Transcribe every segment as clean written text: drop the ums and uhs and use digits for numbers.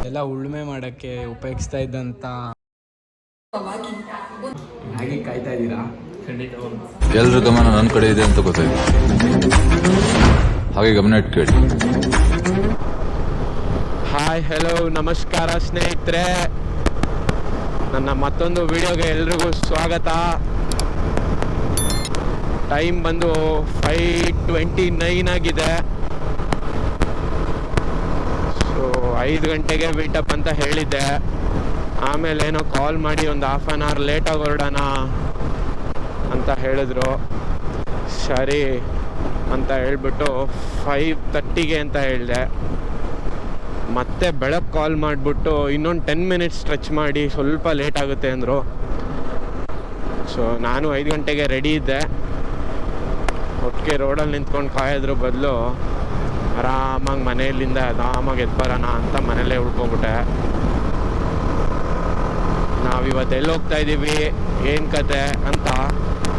ಎಲ್ಲ ಉಳುಮೆ ಮಾಡೋಕ್ಕೆ ಉಪಯೋಗಿಸ್ತಾ ಇದ್ದಂಥ ಹಾಗೆ ಕಾಯ್ತಾ ಇದ್ದೀರಾ? ಖಂಡಿತ ಎಲ್ರ ಗಮನ ನನ್ನ ಕಡೆ ಇದೆ ಅಂತ ಗೊತ್ತಾಯ್ತು, ಹಾಗೆ ಗಮನ ಇಟ್ಟು ಕೇಳಿ. ಹಾಯ್ ಹಲೋ ನಮಸ್ಕಾರ ಸ್ನೇಹಿತರೆ, ನನ್ನ ಮತ್ತೊಂದು ವಿಡಿಯೋಗೆ ಎಲ್ರಿಗೂ ಸ್ವಾಗತ. ಟೈಮ್ ಬಂದು 5:29 ಆಗಿದೆ. ಸೊ 5 ಗಂಟೆಗೆ ಮೀಟಪ್ ಅಂತ ಹೇಳಿದ್ದೆ. ಆಮೇಲೆ ಏನೋ ಕಾಲ್ ಮಾಡಿ ಒಂದು ಹಾಫ್ ಆನ್ ಅವರ್ ಲೇಟಾಗಿ ಹೊರಡೋಣ ಅಂತ ಹೇಳಿದ್ರು. ಸರಿ ಅಂತ ಹೇಳ್ಬಿಟ್ಟು 5:30ಗೆ ಅಂತ ಹೇಳಿದೆ. ಮತ್ತೆ ಬೆಳಗ್ಗೆ ಕಾಲ್ ಮಾಡಿಬಿಟ್ಟು ಇನ್ನೊಂದು 10 ಮಿನಿಟ್ಸ್ ಸ್ಟ್ರೆಚ್ ಮಾಡಿ ಸ್ವಲ್ಪ ಲೇಟ್ ಆಗುತ್ತೆ ಅಂದರು. ಸೊ ನಾನು 5 ಗಂಟೆಗೆ ರೆಡಿ ಇದ್ದೆ. ಒಟ್ಟಿಗೆ ರೋಡಲ್ಲಿ ನಿಂತ್ಕೊಂಡು ಕಾಯೋದ್ರ ಬದಲು ಆರಾಮಾಗಿ ಮನೆಯಲ್ಲಿಂದ ಆರಾಮಾಗಿ ಎದ್ದು ಬರೋಣ ಅಂತ ಮನೇಲೇ ಉಳ್ಕೊಬಿಟ್ಟೆ. ನಾವಿವತ್ತು ಎಲ್ಲಿ ಹೋಗ್ತಾ ಇದ್ದೀವಿ, ಏನು ಕತೆ ಅಂತ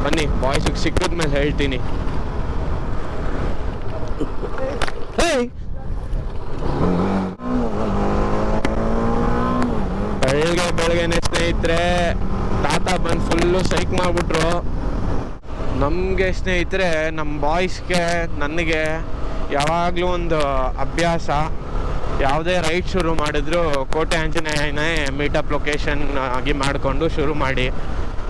ಬನ್ನಿ ಬಾಯ್ಸಿಗೆ ಸಿಕ್ಕಿದ್ಮೇಲೆ ಹೇಳ್ತೀನಿ. ಬೆಳಗ್ಗೆನೆ ಸ್ನೇಹಿತರೆ ತಾತ ಬಂದು ಫುಲ್ಲು ಸೈಕ್ ಮಾಡಿಬಿಟ್ರು. ನಮಗೆ ಸ್ನೇಹಿತರೆ, ನಮ್ಮ ಬಾಯ್ಸ್ಗೆ ನನಗೆ ಯಾವಾಗಲೂ ಒಂದು ಅಭ್ಯಾಸ, ಯಾವುದೇ ರೈಡ್ ಶುರು ಮಾಡಿದ್ರು ಕೋಟೆ ಆಂಜನೇಯನೇ ಮೀಟಪ್ ಲೊಕೇಶನ್ ಆಗಿ ಮಾಡಿಕೊಂಡು ಶುರು ಮಾಡಿ.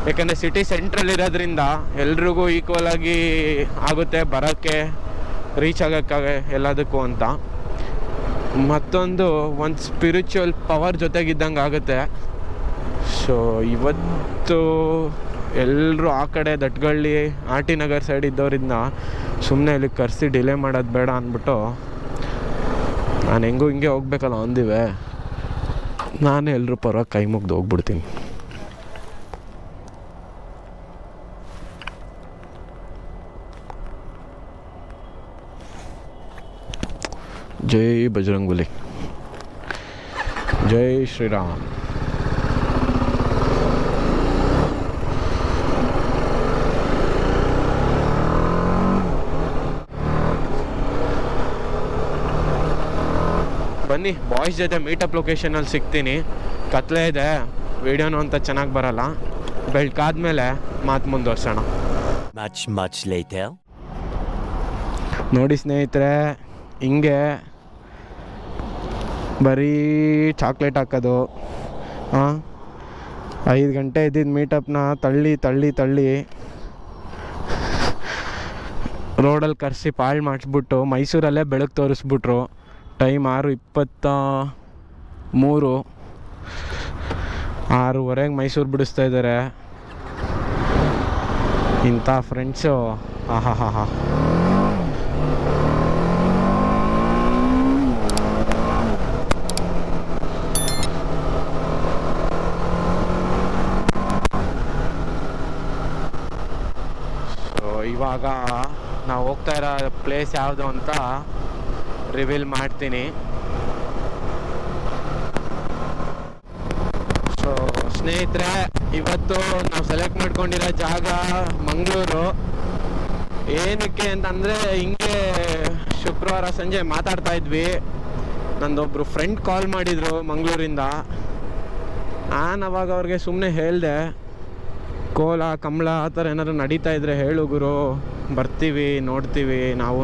ಯಾಕಂದರೆ ಸಿಟಿ ಸೆಂಟ್ರಲ್ ಇರೋದ್ರಿಂದ ಎಲ್ರಿಗೂ ಈಕ್ವಲ್ ಆಗಿ ಆಗುತ್ತೆ ಬರೋಕ್ಕೆ, ರೀಚ್ ಆಗೋಕ್ಕಾಗೆ ಎಲ್ಲದಕ್ಕೂ ಅಂತ. ಮತ್ತೊಂದು ಒಂದು ಸ್ಪಿರಿಚುವಲ್ ಪವರ್ ಜೊತೆಗಿದ್ದಂಗೆ ಆಗುತ್ತೆ. ಸೊ ಇವತ್ತು ಎಲ್ಲರೂ ಆ ಕಡೆ ದಟ್ಗಳ್ಳಿ ಆರ್ ಟಿ ನಗರ್ ಸೈಡ್ ಇದ್ದವರಿಂದ ಸುಮ್ಮನೆ ಇಲ್ಲಿಗೆ ಕರೆಸಿ ಡಿಲೇ ಮಾಡೋದು ಬೇಡ ಅಂದ್ಬಿಟ್ಟು ನಾನು ಹೆಂಗೂ ಹಿಂಗೆ ಹೋಗ್ಬೇಕಲ್ಲ ಅಂದಿವೆ, ನಾನು ಎಲ್ಲರೂ ಪರವಾಗಿ ಕೈ ಮುಗ್ದು ಹೋಗ್ಬಿಡ್ತೀನಿ. ಜೈ ಬಜರಂಗಬಲಿ, ಜೈ ಶ್ರೀರಾಮ್. ಬನ್ನಿ ಬಾಯ್ಸ್ ಜೊತೆ ಮೀಟಪ್ ಲೊಕೇಶನಲ್ಲಿ ಸಿಗ್ತೀನಿ. ಕತ್ಲೆ ಇದೆ, ವಿಡಿಯೋನು ಅಂತ ಚೆನ್ನಾಗಿ ಬರಲ್ಲ. ಬೆಳಕಾದ್ಮೇಲೆ ಮಾತು ಮುಂದುವರ್ಸೋಣ. ನೋಡಿ ಸ್ನೇಹಿತರೆ, ಹಿಂಗೆ ಬರೀ ಚಾಕ್ಲೇಟ್ ಹಾಕೋದು, 5 ಗಂಟೆ ಇದ್ದಿದ್ದು ಮೀಟಪ್ನ ತಳ್ಳಿ ರೋಡಲ್ಲಿ ಕರೆಸಿ ಪಾಳು ಮಾಡಿಸ್ಬಿಟ್ಟು ಮೈಸೂರಲ್ಲೇ ಬೆಳಕು ತೋರಿಸ್ಬಿಟ್ರು. ಟೈಮ್ 6:23, 6:30 ಮೈಸೂರು ಬಿಡಿಸ್ತಾ ಇದ್ದಾರೆ. ಇಂಥ ಫ್ರೆಂಡ್ಸು ಆಹಾ. ಸೊ ಇವಾಗ ನಾವು ಹೋಗ್ತಾ ಇರೋ ಪ್ಲೇಸ್ ಯಾವುದು ಅಂತ ರಿವೀಲ್ ಮಾಡ್ತೀನಿ. ಸೊ ಸ್ನೇಹಿತರೆ, ಇವತ್ತು ನಾವು ಸೆಲೆಕ್ಟ್ ಮಾಡ್ಕೊಂಡಿರೋ ಜಾಗ ಮಂಗಳೂರು. ಏನಕ್ಕೆ ಅಂತಂದರೆ, ಹಿಂಗೆ ಶುಕ್ರವಾರ ಸಂಜೆ ಮಾತಾಡ್ತಾ ಇದ್ವಿ. ನಂದೊಬ್ಬರು ಫ್ರೆಂಡ್ ಕಾಲ್ ಮಾಡಿದರು ಮಂಗಳೂರಿಂದ. ನಾನು ಅವಾಗ ಅವ್ರಿಗೆ ಸುಮ್ಮನೆ ಹೇಳಿದೆ, ಕೋಲ ಕಂಬಳ ಆ ಥರ ಏನಾದ್ರು ನಡೀತಾ ಇದ್ದರೆ ಹೇಳು ಗುರು, ಬರ್ತೀವಿ ನೋಡ್ತೀವಿ ನಾವು.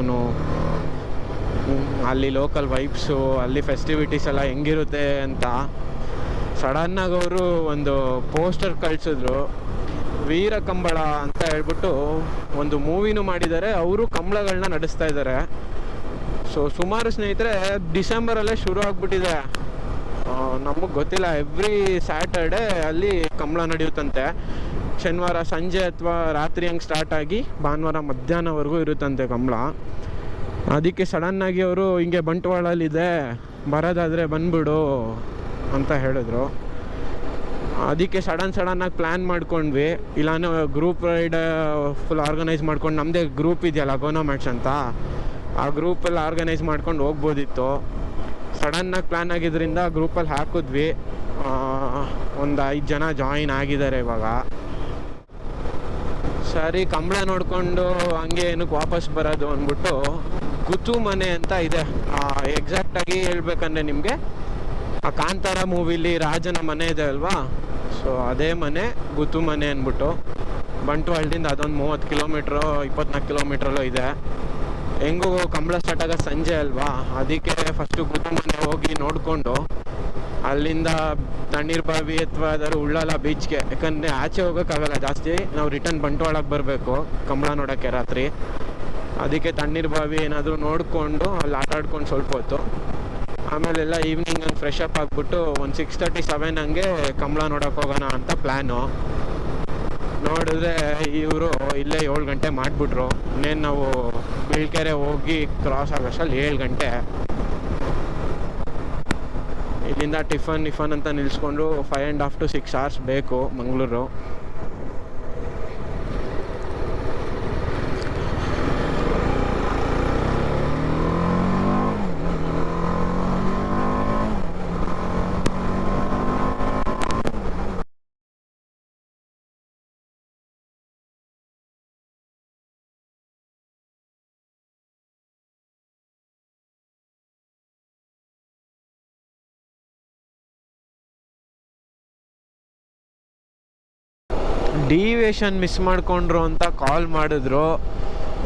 ಅಲ್ಲಿ ಲೋಕಲ್ ವೈಬ್ಸು, ಅಲ್ಲಿ ಫೆಸ್ಟಿವಿಟೀಸ್ ಎಲ್ಲ ಹೆಂಗಿರುತ್ತೆ ಅಂತ. ಸಡನ್ನಾಗಿ ಅವರು ಒಂದು ಪೋಸ್ಟರ್ ಕಳಿಸಿದ್ರು, ವೀರ ಕಂಬಳ ಅಂತ ಹೇಳ್ಬಿಟ್ಟು ಒಂದು ಮೂವಿನೂ ಮಾಡಿದ್ದಾರೆ. ಅವರು ಕಂಬಳಗಳನ್ನ ನಡೆಸ್ತಾ ಇದ್ದಾರೆ. ಸೊ ಸುಮಾರು ಸ್ನೇಹಿತರೆ ಡಿಸೆಂಬರಲ್ಲೇ ಶುರು ಆಗಿಬಿಟ್ಟಿದೆ. ನಮಗೆ ಗೊತ್ತಿಲ್ಲ, ಎವ್ರಿ ಸ್ಯಾಟರ್ಡೆ ಅಲ್ಲಿ ಕಂಬಳ ನಡೆಯುತ್ತಂತೆ. ಶನಿವಾರ ಸಂಜೆ ಅಥವಾ ರಾತ್ರಿ ಹಂಗೆ ಸ್ಟಾರ್ಟ್ ಆಗಿ ಭಾನುವಾರ ಮಧ್ಯಾಹ್ನವರೆಗೂ ಇರುತ್ತಂತೆ ಕಂಬಳ. ಅದಕ್ಕೆ ಸಡನ್ನಾಗಿ ಅವರು ಹಿಂಗೆ ಬಂಟ್ವಾಳಲ್ಲಿದೆ, ಬರೋದಾದರೆ ಬಂದ್ಬಿಡು ಅಂತ ಹೇಳಿದ್ರು. ಅದಕ್ಕೆ ಸಡನ್ನಾಗಿ ಪ್ಲ್ಯಾನ್ ಮಾಡ್ಕೊಂಡ್ವಿ. ಇಲ್ಲಾಂದ್ರೆ ಗ್ರೂಪ್ ರೈಡ್ ಫುಲ್ ಆರ್ಗನೈಸ್ ಮಾಡ್ಕೊಂಡು, ನಮ್ಮದೇ ಗ್ರೂಪ್ ಇದೆಯಲ್ಲ ಗೋನೋಮ್ಯಾಟ್ಸ್ ಅಂತ, ಆ ಗ್ರೂಪಲ್ಲಿ ಆರ್ಗನೈಸ್ ಮಾಡ್ಕೊಂಡು ಹೋಗ್ಬೋದಿತ್ತು. ಸಡನ್ನಾಗಿ ಪ್ಲ್ಯಾನ್ ಆಗಿದ್ದರಿಂದ ಗ್ರೂಪಲ್ಲಿ ಹಾಕಿದ್ವಿ. ಒಂದು 5 ಜನ ಜಾಯಿನ್ ಆಗಿದ್ದಾರೆ ಇವಾಗ. ಸರಿ ಕಂಬಳ ನೋಡಿಕೊಂಡು ಹಂಗೆ ಏನಕ್ಕೆ ವಾಪಸ್ ಬರೋದು ಅಂದ್ಬಿಟ್ಟು ಗುತು ಮನೆ ಅಂತ ಇದೆ. ಎಕ್ಸಾಕ್ಟಾಗಿ ಹೇಳ್ಬೇಕಂದ್ರೆ ನಿಮಗೆ ಆ ಕಾಂತಾರ ಮೂವಿಲಿ ರಾಜನ ಮನೆ ಇದೆ ಅಲ್ವಾ, ಸೊ ಅದೇ ಮನೆ ಗುತ್ತು ಮನೆ ಅಂದ್ಬಿಟ್ಟು. ಬಂಟ್ವಾಳದಿಂದ ಅದೊಂದು 30 ಕಿಲೋಮೀಟ್ರು 24 ಕಿಲೋಮೀಟ್ರಲ್ಲೂ ಇದೆ. ಹೆಂಗೂ ಕಂಬಳ ಸ್ಟಾರ್ಟ್ ಆಗೋದು ಸಂಜೆ ಅಲ್ವಾ, ಅದಕ್ಕೆ ಫಸ್ಟು ಗುತ್ತು ಮನೆ ಹೋಗಿ ನೋಡಿಕೊಂಡು ಅಲ್ಲಿಂದ ತಣ್ಣೀರು ಬಾವಿ ಅಥವಾ ಯಾವ್ದಾದ್ರು ಉಳ್ಳಾಲ ಬೀಚ್ಗೆ, ಯಾಕಂದರೆ ಆಚೆ ಹೋಗೋಕ್ಕಾಗಲ್ಲ ಜಾಸ್ತಿ, ನಾವು ರಿಟರ್ನ್ ಬಂಟ್ವಾಳಕ್ಕೆ ಬರಬೇಕು ಕಂಬಳ ನೋಡೋಕ್ಕೆ ರಾತ್ರಿ. ಅದಕ್ಕೆ ತಣ್ಣೀರು ಬಾವಿ ಏನಾದರೂ ನೋಡಿಕೊಂಡು ಅಲ್ಲಿ ಆಟ ಆಡ್ಕೊಂಡು ಸ್ವಲ್ಪ ಹೊತ್ತು, ಆಮೇಲೆಲ್ಲ ಈವ್ನಿಂಗ್ ಹಂಗೆ ಫ್ರೆಶ್ ಅಪ್ ಆಗಿಬಿಟ್ಟು ಒಂದು 6:37 ಹಂಗೆ ಕಂಬಳ ನೋಡೋಕೆ ಹೋಗೋಣ ಅಂತ ಪ್ಲ್ಯಾನು. ನೋಡಿದ್ರೆ ಇವರು ಇಲ್ಲೇ 7 ಗಂಟೆ ಮಾಡಿಬಿಟ್ರು. ಇನ್ನೇನು ನಾವು ಬೀಳ್ಕೆರೆ ಹೋಗಿ ಕ್ರಾಸ್ ಆಗೋಷ್ಟಲ್ಲಿ 7 ಗಂಟೆ. ಇಲ್ಲಿಂದ ಟಿಫನ್ ಅಂತ ನಿಲ್ಲಿಸ್ಕೊಂಡು 5.5 to 6 hours ಬೇಕು ಮಂಗಳೂರು. ಡಿವಿಯೇಷನ್ ಮಿಸ್ ಮಾಡಿಕೊಂಡ್ರು ಅಂತ ಕಾಲ್ ಮಾಡಿದ್ರು,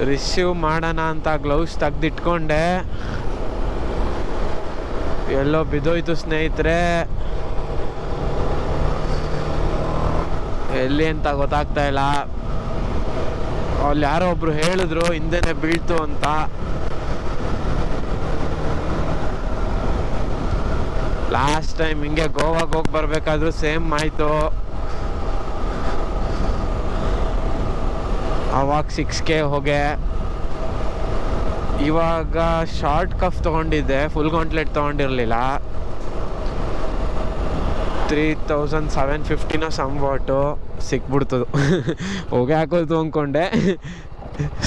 ರಿಸೀವ್ ಮಾಡೋಣ ಅಂತ ಗ್ಲೌಸ್ ತೆಗ್ದಿಟ್ಕೊಂಡೆ, ಎಲ್ಲೋ ಬಿದ್ದೋಯ್ತು ಸ್ನೇಹಿತರೆ. ಎಲ್ಲಿ ಅಂತ ಗೊತ್ತಾಗ್ತಾ ಇಲ್ಲ. ಅಲ್ಲಿ ಯಾರೋ ಒಬ್ರು ಹೇಳಿದ್ರು ಹಿಂದೆನೆ ಬೀಳ್ತು ಅಂತ. ಲಾಸ್ಟ್ ಟೈಮ್ ಹಿಂಗೆ ಗೋವಾಗೆ ಹೋಗಿ ಬರ್ಬೇಕಾದ್ರೂ ಸೇಮ್ ಆಯಿತು. ಅವಾಗ 6K ಹೋಗೆ. ಇವಾಗ ಶಾರ್ಟ್ ಕಫ್ ತೊಗೊಂಡಿದ್ದೆ, ಫುಲ್ ಗೌಂಟ್ಲೆಟ್ ತೊಗೊಂಡಿರಲಿಲ್ಲ. 3750 ಸಂಬಾಟು ಸಿಕ್ಬಿಡ್ತು. ಹೊಗೆ ಹಾಕೋದು ಅಂದ್ಕೊಂಡೆ,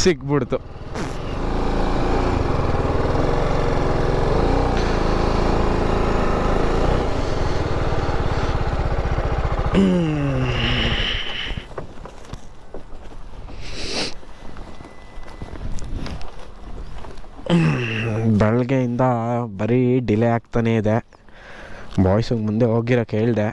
ಸಿಕ್ಬಿಡ್ತು. ಬೆಳಗ್ಗೆಯಿಂದ ಬರೀ ಡಿಲೇ ಆಗ್ತಾನೇ ಇದೆ. ಬಾಯ್ಸಿಗೆ ಮುಂದೆ ಹೋಗಿರೋಕೆ ಹೇಳಿದೆ.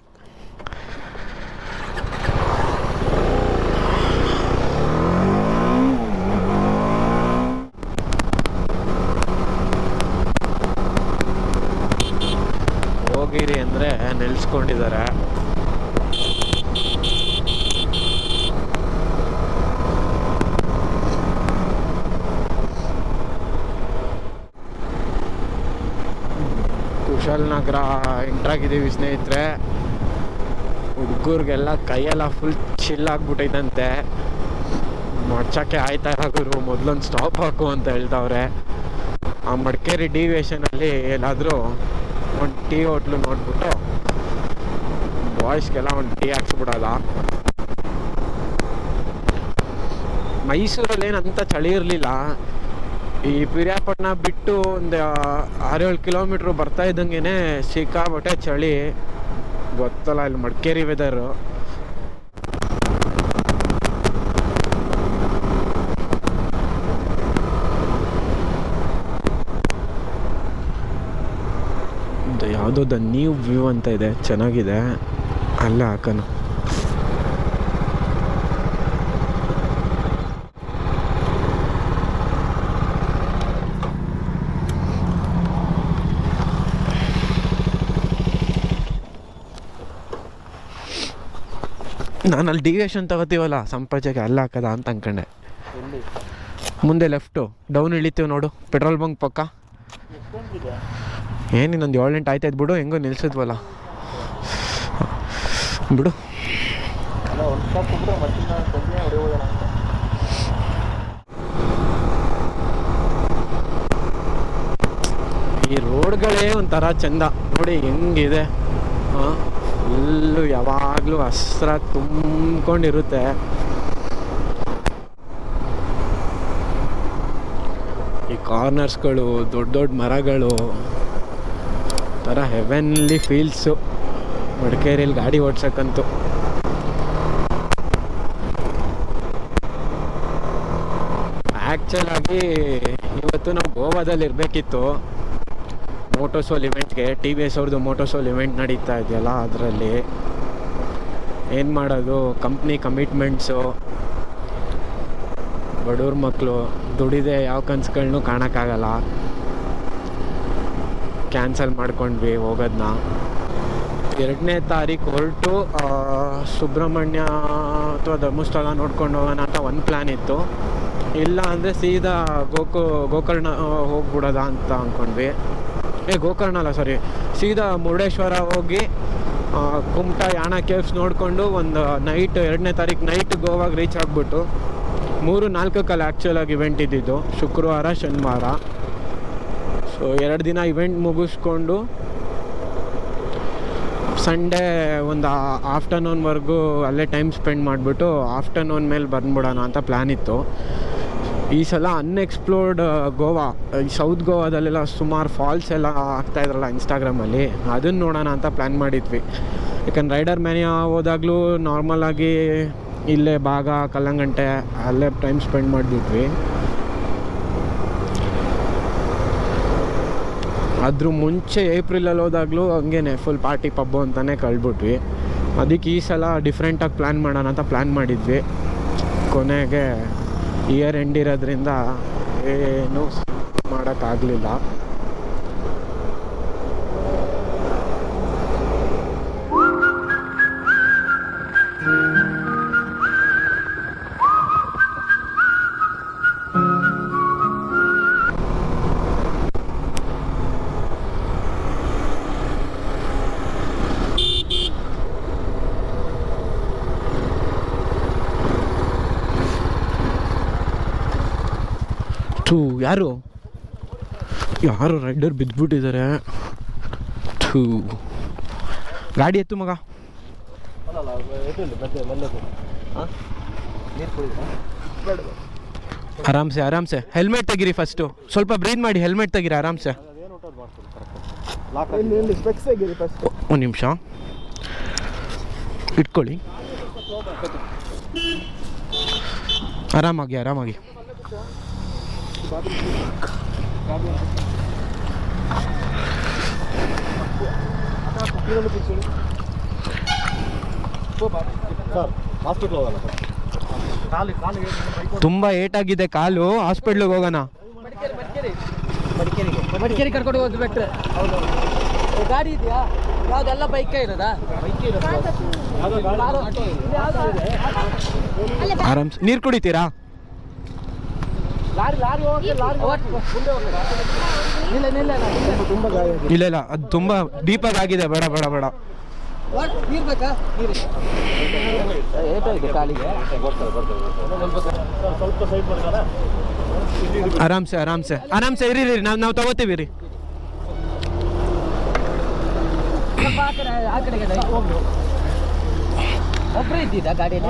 ಹೋಗಿರಿ ಅಂದರೆ ನಿಲ್ಲಿಸ್ಕೊಂಡಿದ್ದಾರೆ. ಕುಶಾಲನಗರ ಎಂಟ್ರಾಗಿದ್ದೀವಿ ಸ್ನೇಹಿತರೆ. ಹುಡುಗರಿಗೆಲ್ಲ ಕೈಯೆಲ್ಲ ಫುಲ್ ಚಿಲ್ ಆಗಿಬಿಟ್ಟೈತಂತೆ. ಮಡ್ಚಕ್ಕೆ ಆಯ್ತಾ ಗುರು, ಮೊದಲೊಂದು ಸ್ಟಾಪ್ ಹಾಕು ಅಂತ ಹೇಳ್ತಾವ್ರೆ. ಆ ಮಡಿಕೇರಿ ಡಿವಿಯೇಷನಲ್ಲಿ ಎಲ್ಲಾದರೂ ಒಂದು ಟೀ ಹೋಟ್ಲು ನೋಡ್ಬಿಟ್ಟು ಬಾಯ್ಸ್ಗೆಲ್ಲ ಒಂದು ಟೀ ಹಾಕ್ಸ್ಬಿಡೋಲ್ಲ. ಮೈಸೂರಲ್ಲಿ ಏನಂತ ಚಳಿ ಇರಲಿಲ್ಲ. ಈ ಪಿರಿಯಾಪಟ್ಟಣ ಬಿಟ್ಟು ಒಂದು 6-7 ಕಿಲೋಮೀಟ್ರ್ ಬರ್ತಾ ಇದ್ದಂಗೆ ಸಿಕ್ಕಾಬಟ್ಟೆ ಚಳಿ. ಗೊತ್ತಲ್ಲ ಇಲ್ಲಿ ಮಡಿಕೇರಿ ವೆದರು. ಯಾವುದೋ ದ ನ್ಯೂ ವ್ಯೂ ಅಂತ ಇದೆ, ಚೆನ್ನಾಗಿದೆ, ಅಲ್ಲೇ ಹಾಕೋಣ. ನಾನು ಅಲ್ಲಿ ಡಿವಿಯೇಷನ್ ತಗೋತೀವಲ್ಲ ಸಂಪಾಜೆಗೆ, ಅಲ್ಲಿ ಹಾಕದ ಅಂತ ಅನ್ಕೊಂಡೆ. ಮುಂದೆ ಲೆಫ್ಟು ಡೌನ್ ಇಳಿತೀವಿ ನೋಡು, ಪೆಟ್ರೋಲ್ ಬಂಕ್ ಪಕ್ಕ. ಏನಿನ್ನೊಂದು 7 ಗಂಟೆ ಆಯ್ತಾಯ್ತು ಬಿಡು, ಹೆಂಗೋ ನಿಲ್ಸಿದ್ವಲ್ಲ ಬಿಡು. ಈ ರೋಡ್ಗಳೇ ಒಂಥರ ಚಂದ ನೋಡಿ ಹೆಂಗಿದೆ. ಫುಲ್ಲು ಯಾವಾಗಲೂ ಹಸ್ರಾಗಿ ತುಂಬ್ಕೊಂಡಿರುತ್ತೆ. ಈ ಕಾರ್ನರ್ಸ್ಗಳು, ದೊಡ್ಡ ದೊಡ್ಡ ಮರಗಳು, ಥರ ಹೆವೆನ್ಲಿ ಫೀಲ್ಸು ಮಡಿಕೇರಿಯಲ್ಲಿ ಗಾಡಿ ಓಡ್ಸಕ್ಕಂತೂ. ಆ್ಯಕ್ಚುಲಾಗಿ ಇವತ್ತು ನಾವು ಗೋವಾದಲ್ಲಿ ಇರಬೇಕಿತ್ತು. ಮೋಟೋಸೋಲ್ ಇವೆಂಟ್ಗೆ. TVS ಅವ್ರದ್ದು ಮೋಟೋಸೋಲ್ ಇವೆಂಟ್ ನಡೀತಾ ಇದೆಯಲ್ಲ, ಅದರಲ್ಲಿ ಏನು ಮಾಡೋದು, ಕಂಪ್ನಿ ಕಮಿಟ್ಮೆಂಟ್ಸು, ಬಡವ್ರ ಮಕ್ಕಳು ದುಡಿದೆ ಯಾವ ಕನಸುಗಳನ್ನೂ ಕಾಣೋಕ್ಕಾಗಲ್ಲ. ಕ್ಯಾನ್ಸಲ್ ಮಾಡ್ಕೊಂಡ್ವಿ ಹೋಗೋದನ್ನ. 2ನೇ ತಾರೀಕು ಹೊರಟು ಸುಬ್ರಹ್ಮಣ್ಯ ಅಥವಾ ಧರ್ಮಸ್ಥಳ ನೋಡ್ಕೊಂಡು ಹೋಗೋಣ ಅಂತ ಒಂದು ಪ್ಲ್ಯಾನ್ ಇತ್ತು. ಇಲ್ಲ ಅಂದರೆ ಸೀದಾ ಗೋಕರ್ಣ ಹೋಗ್ಬಿಡೋದ ಅಂತ ಅಂದ್ಕೊಂಡ್ವಿ. ಗೋಕರ್ಣ ಅಲ್ಲ, ಸಾರಿ, ಸೀದಾ ಮುರುಡೇಶ್ವರ ಹೋಗಿ ಕುಮಟಾ ಯಾಣ ಕೇವ್ಸ್ ನೋಡಿಕೊಂಡು ಒಂದು ನೈಟ್ 2ನೇ ತಾರೀಕು ನೈಟ್ ಗೋವಾಗ ರೀಚ್ ಆಗಿಬಿಟ್ಟು 3-4 ಆ್ಯಕ್ಚುಲಾಗಿ ಇವೆಂಟ್ ಇದ್ದಿದ್ದು, ಶುಕ್ರವಾರ ಶನಿವಾರ. ಸೊ 2 ದಿನ ಇವೆಂಟ್ ಮುಗಿಸ್ಕೊಂಡು ಸಂಡೇ ಒಂದು ಆಫ್ಟರ್ನೂನ್ವರೆಗೂ ಅಲ್ಲೇ ಟೈಮ್ ಸ್ಪೆಂಡ್ ಮಾಡಿಬಿಟ್ಟು ಆಫ್ಟರ್ನೂನ್ ಮೇಲೆ ಬಂದ್ಬಿಡೋಣ ಅಂತ ಪ್ಲ್ಯಾನ್ ಇತ್ತು. ಈ ಸಲ ಅನ್ಎಕ್ಸ್ಪ್ಲೋರ್ಡ್ ಗೋವಾ, ಈ ಸೌತ್ ಗೋವಾದಲ್ಲೆಲ್ಲ ಸುಮಾರು ಫಾಲ್ಸ್ ಎಲ್ಲ ಆಗ್ತಾಯಿದ್ರಲ್ಲ ಇನ್ಸ್ಟಾಗ್ರಾಮಲ್ಲಿ, ಅದನ್ನು ನೋಡೋಣ ಅಂತ ಪ್ಲ್ಯಾನ್ ಮಾಡಿದ್ವಿ. ಯಾಕಂದ್ರೆ ರೈಡರ್ ಮ್ಯಾನಿಯಾ ಹೋದಾಗಲೂ ನಾರ್ಮಲಾಗಿ ಇಲ್ಲೇ ಬಾಗ, ಕಲ್ಲಂಗಂಟೆ ಅಲ್ಲೇ ಟೈಮ್ ಸ್ಪೆಂಡ್ ಮಾಡಿಬಿಟ್ವಿ. ಅದ್ರ ಮುಂಚೆ ಏಪ್ರಿಲಲ್ಲಿ ಹೋದಾಗಲೂ ಹಂಗೇ ಫುಲ್ ಪಾರ್ಟಿ ಪಬ್ಬು ಅಂತಲೇ ಕಳ್ಬಿಟ್ವಿ. ಅದಕ್ಕೆ ಈ ಸಲ ಡಿಫ್ರೆಂಟಾಗಿ ಪ್ಲ್ಯಾನ್ ಮಾಡೋಣ ಅಂತ ಪ್ಲ್ಯಾನ್ ಮಾಡಿದ್ವಿ. ಕೊನೆಗೆ ಇಯರ್ ಎಂಡ್ ಇರೋದ್ರಿಂದ ಏನೂ ಮಾಡೋಕ್ಕಾಗಲಿಲ್ಲ. ಯಾರು ರೈಡರ್ ಬಿದ್ದುಬಿಟ್ಟಿದ್ದಾರೆ. ಗಾಡಿ ಎತ್ತು ಮಗ. ಆರಾಮ್ಸೆ ಹೆಲ್ಮೆಟ್ ತೆಗೀರಿ ಫಸ್ಟು. ಸ್ವಲ್ಪ ಬ್ರೀತ್ ಮಾಡಿ ಹೆಲ್ಮೆಟ್ ತೆಗೀರಿ ಆರಾಮ್ಸೆ. ಒಂದು ನಿಮಿಷ ಇಟ್ಕೊಳ್ಳಿ. ಆರಾಮಾಗಿ ತುಂಬಾ ಏಟಾಗಿದೆ ಕಾಲು, ಹಾಸ್ಪಿಟ್ಲಿಗೆ ಹೋಗೋಣ. ಮಡಿಕೇರಿ ಕರ್ಕೊಂಡು ಹೋಗಿ ಬಿಟ್ರೆ ಗಾಡಿ ಇದೆಯಾ? ಯಾವ್ದೆಲ್ಲ ಬೈಕ್ ಇರೋದಾ? ಆರಾಮ್ಸೆ. ನೀರು ಕುಡಿತೀರಾ? ಇಲ್ಲ ಅದು ತುಂಬಾ ಡೀಪಾಗಿ ಆಗಿದೆ. ಬೇಡ ಆರಾಮ್ಸೆ ಇರಿ. ನಾವು ತಗೋತೀವಿ ರೀ. ಒಬ್ಬರೇ ಇದ್ದಿದ್ದ ಗಾಡಿಯಲ್ಲಿ?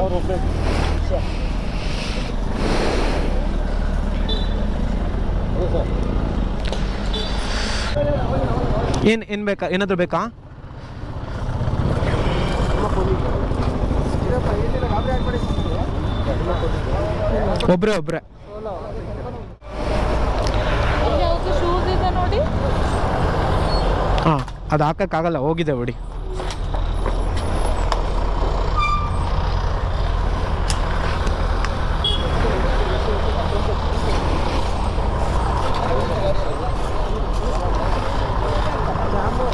ಏನು ಬೇಕಾ? ಏನಾದರೂ ಬೇಕಾ? ಒಬ್ರೆ ಹಾಂ, ಅದು ಹಾಕಕ್ಕಾಗಲ್ಲ, ಹೋಗಿದೆ ಬಿಡಿ.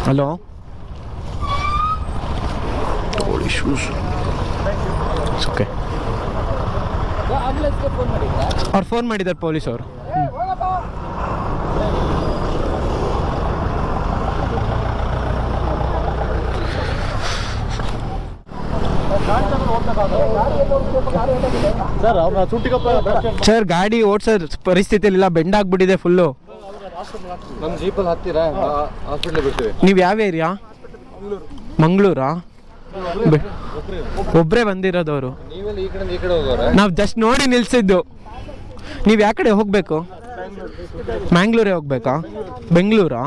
Hello, okay. ಅವ್ರು ಫೋನ್ ಮಾಡಿದ್ದಾರೆ ಪೊಲೀಸವರು. ಸರ್ ಗಾಡಿ ಓಡಿಸೋ ಪರಿಸ್ಥಿತಿಯಲ್ಲಿಲ್ಲ, ಬೆಂಡ್ ಆಗ್ಬಿಟ್ಟಿದೆ ಫುಲ್ಲು. ನಮ್ಮ ಜೀಪಲ್ಲಿ ಹತ್ತಿರ ಹಾಸ್ಪಿಟ್ಲಿಗೆ ಬಿಡ್ತೀವಿ. ನೀವು ಯಾವ ಏರಿಯಾ? ಮಂಗಳೂರಾ? ಒಬ್ಬರೇ ಬಂದಿರೋದವರು. ನಾವು ಜಸ್ಟ್ ನೋಡಿ ನಿಲ್ಸಿದ್ದು. ನೀವು ಯಾವ ಕಡೆ ಹೋಗಬೇಕು? ಮ್ಯಾಂಗ್ಳೂರೇ ಹೋಗ್ಬೇಕಾ? ಬೆಂಗಳೂರಾ?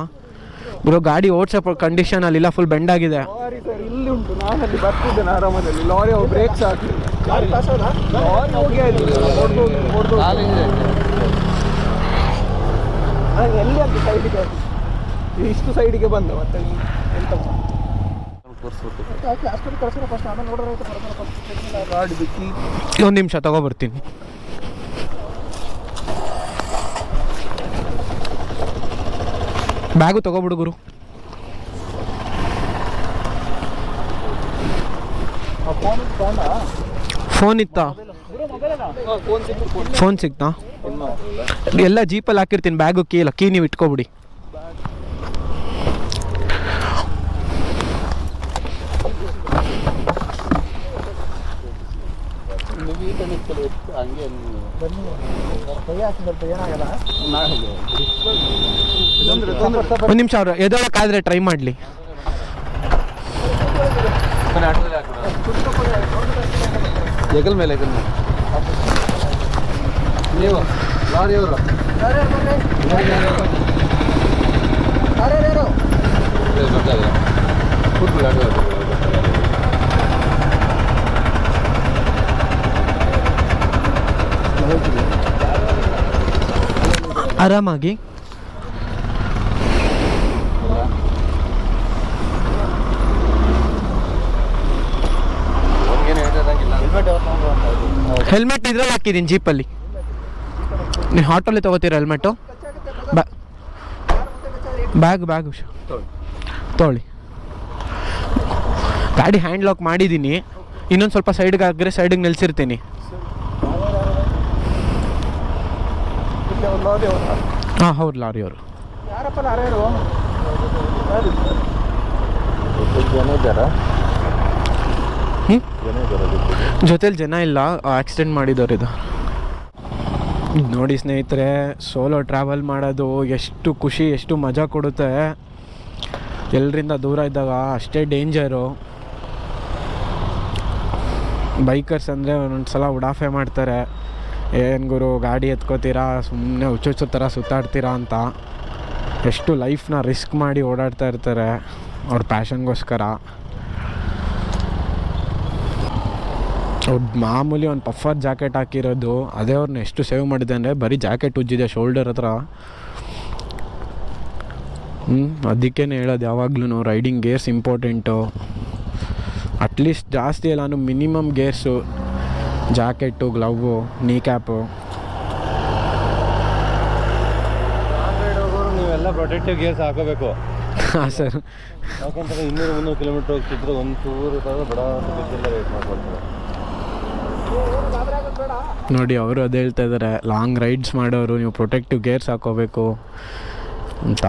ಬ್ರೋ ಗಾಡಿ ಓಡಿಸೋ ಕಂಡೀಷನ್ ಅಲ್ಲಿಲ್ಲ, ಫುಲ್ ಬೆಂಡ್ ಆಗಿದೆ. ಇಲ್ಲಿ ಉಂಟು, ನಾನಲ್ಲಿ ಬರ್ತಿದ್ದೇನೆ ಆರಾಮದಲ್ಲಿ. ಲಾರಿ ಬ್ರೇಕ್ಸ್ ಹಾಕಿ ಎಲ್ಲಿ ಅಂತ ಸೈಡಿಗೆ ಇಷ್ಟು ಸೈಡಿಗೆ ಬಂದ ಮತ್ತೆ ಎಂತ ಅಷ್ಟೊಂದು ಕಳ್ಸಿರೋ ಫಸ್ಟ್ ಆಮೇಲೆ ನೋಡೋಣ ಗಾಡಿ ಬಿಕ್ಕಿ. ಒಂದು ನಿಮಿಷ ತಗೊಬರ್ತೀನಿ. ಬ್ಯಾಗು ತಗೊಬಿಡು ಗುರು. ಫೋನ್ ಇತ್ತಾ? ಫೋನ್ ಸಿಗ್ತಾ? ಎಲ್ಲ ಜೀಪಲ್ಲಿ ಹಾಕಿರ್ತೀನಿ, ಬ್ಯಾಗು ಕೀ ಇಲ್ಲ, ಕೀ ನೀವು ಇಟ್ಕೊಬಿಡಿ. ಒಂದು ನಿಮಿಷ, ಅವ್ರು ಎದೊಳಕ್ಕಾದ್ರೆ ಟ್ರೈ ಮಾಡಲಿ. ಹೆಗಲ್ ಮೇಲೆ ನೀವು ಲಾರಿಯವರು ಆರಾಮಾಗಿ. ಹೆಲ್ಮೆಟ್ ಇದ್ರಲ್ಲಿ ಹಾಕಿದ್ದೀನಿ ಜೀಪಲ್ಲಿ. ನೀವು ಆಟೋಲ್ಲಿ ತೊಗೋತೀರಾ ಹೆಲ್ಮೆಟು? ಬ್ಯಾಗ್ ತೊಗೊಳ್ಳಿ. ಗಾಡಿ ಹ್ಯಾಂಡ್ ಲಾಕ್ ಮಾಡಿದ್ದೀನಿ, ಇನ್ನೊಂದು ಸ್ವಲ್ಪ ಸೈಡ್ಗೆ ಹಾಕಿದ್ರೆ ಸೈಡಿಗೆ ನಿಲ್ಸಿರ್ತೀನಿ. ಹಾಂ ಹೌದು, ಲಾರಿಯವರು. ಯಾರಪ್ಪ ಲಾರಿಯವರು? ಜೊತೆಲಿ ಜನ ಇಲ್ಲ, ಆಕ್ಸಿಡೆಂಟ್ ಮಾಡಿದವ್ರು ಇದು. ನೋಡಿ ಸ್ನೇಹಿತರೆ, ಸೋಲೋ ಟ್ರಾವೆಲ್ ಮಾಡೋದು ಎಷ್ಟು ಖುಷಿ, ಎಷ್ಟು ಮಜಾ ಕೊಡುತ್ತೆ. ಎಲ್ಲರಿಂದ ದೂರ ಇದ್ದಾಗ ಅಷ್ಟೇ ಡೇಂಜರು. ಬೈಕರ್ಸ್ ಅಂದರೆ ಒಂದೊಂದು ಸಲ ಉಡಾಫೆ ಮಾಡ್ತಾರೆ, ಏನು ಗುರು ಗಾಡಿ ಎತ್ಕೋತೀರಾ, ಸುಮ್ಮನೆ ಹುಚ್ಚುಚ್ಚು ಥರ ಸುತ್ತಾಡ್ತೀರಾ ಅಂತ. ಎಷ್ಟು ಲೈಫ್ನ ರಿಸ್ಕ್ ಮಾಡಿ ಓಡಾಡ್ತಾ ಇರ್ತಾರೆ ಅವ್ರ ಪ್ಯಾಷನ್ಗೋಸ್ಕರ. ಅವ್ರು ಮಾಮೂಲಿ ಒಂದು ಪಫರ್ ಜಾಕೆಟ್ ಹಾಕಿರೋದು, ಅದೇ ಅವ್ರನ್ನ ಎಷ್ಟು ಸೇವ್ ಮಾಡಿದೆ ಅಂದರೆ ಬರೀ ಜಾಕೆಟ್ ಉಜ್ಜಿದೆ ಶೋಲ್ಡರ್ ಹತ್ರ. ಅದಕ್ಕೇ ಹೇಳೋದು ಯಾವಾಗ್ಲೂ ರೈಡಿಂಗ್ ಗೇರ್ಸ್ ಇಂಪಾರ್ಟೆಂಟು. ಅಟ್ಲೀಸ್ಟ್ ಜಾಸ್ತಿ ಎಲ್ಲಾನು ಮಿನಿಮಮ್ ಗೇರ್ಸು, ಜಾಕೆಟು, ಗ್ಲವ್ವು, ನೀ ಕ್ಯಾಪು. ನೀವೆಲ್ಲ ಪ್ರೊಟೆಕ್ಟಿವ್ ಗೇರ್ಸ್ ಹಾಕೋಬೇಕು. ಹಾಂ ಸರ್. ಯಾಕಂತಂದರೆ 200-300 ಕಿಲೋಮೀಟ್ರ್ ಹೋಗ್ತಿದ್ರೆ ಒಂದು ಚೂರು ಬಡ ವೇಟ್ ಮಾಡ್ಕೊಳ್ತಾರೆ. ನೋಡಿ ಅವರು ಅದೇ ಹೇಳ್ತಾ ಇದ್ದಾರೆ, ಲಾಂಗ್ ರೈಡ್ಸ್ ಮಾಡೋರು ನೀವು ಪ್ರೊಟೆಕ್ಟಿವ್ ಗೇರ್ಸ್ ಹಾಕೋಬೇಕು ಅಂತ.